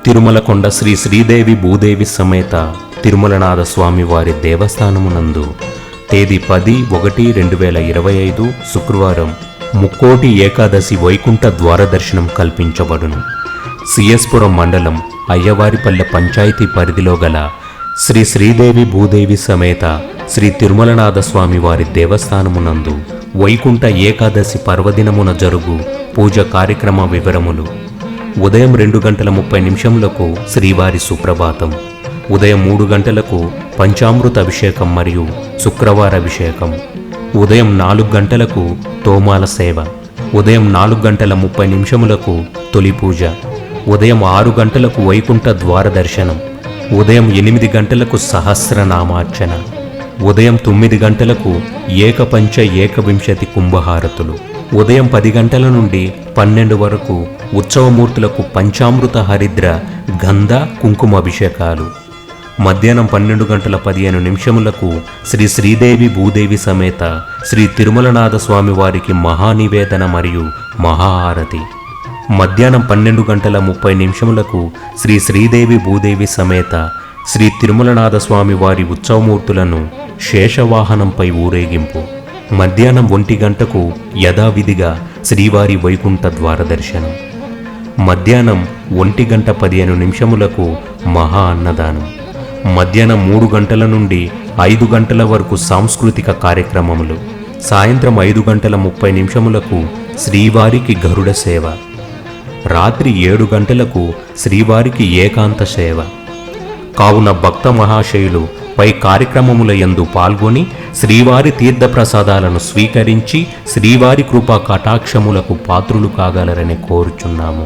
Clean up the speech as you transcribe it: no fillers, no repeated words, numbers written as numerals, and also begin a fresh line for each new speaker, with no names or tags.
తిరుమలకొండ శ్రీ శ్రీదేవి భూదేవి సమేత తిరుమలనాథ స్వామి వారి దేవస్థానమునందు తేదీ 10/1/2025 శుక్రవారం ముక్కోటి ఏకాదశి వైకుంఠ ద్వార దర్శనం కల్పించబడును. సిఎస్పురం మండలం అయ్యవారిపల్లె పంచాయతీ పరిధిలో గల శ్రీ శ్రీదేవి భూదేవి సమేత శ్రీ తిరుమలనాథ స్వామి వారి దేవస్థానమునందు వైకుంఠ ఏకాదశి పర్వదినమున జరుగు పూజ కార్యక్రమ వివరములు. ఉదయం 2:30 శ్రీవారి సుప్రభాతం, ఉదయం 3 పంచామృత అభిషేకం మరియు శుక్రవార అభిషేకం, ఉదయం 4 తోమాల సేవ, ఉదయం 4:30 తొలి పూజ, ఉదయం 6 వైకుంఠ ద్వార దర్శనం, ఉదయం 8 సహస్రనామార్చన, ఉదయం 9 ఏకపంచ ఏకవింశతి కుంభహారతులు, ఉదయం 10 నుండి 12 వరకు ఉత్సవమూర్తులకు పంచామృత హరిద్ర గంధ కుంకుమాభిషేకాలు. మధ్యాహ్నం 12:15 శ్రీ శ్రీదేవి భూదేవి సమేత శ్రీ తిరుమలనాథ స్వామి వారికి మహానివేదన మరియు మహాహారతి. మధ్యాహ్నం 12:30 శ్రీ శ్రీదేవి భూదేవి సమేత శ్రీ తిరుమలనాథ స్వామి వారి ఉత్సవమూర్తులను శేషవాహనంపై ఊరేగింపు. మధ్యాహ్నం 1 యథావిధిగా శ్రీవారి వైకుంఠ ద్వార దర్శనం. మధ్యాహ్నం 1:15 మహా అన్నదానం. మధ్యాహ్నం 3 నుండి 5 వరకు సాంస్కృతిక కార్యక్రమములు. సాయంత్రం 5:30 శ్రీవారికి గరుడ సేవ. రాత్రి 7 శ్రీవారికి ఏకాంత సేవ. కావున భక్త మహాశయులు పై కార్యక్రమముల యందు పాల్గొని శ్రీవారి తీర్థప్రసాదాలను స్వీకరించి శ్రీవారి కృపా కటాక్షములకు పాత్రులు కాగలరని కోరుచున్నాము.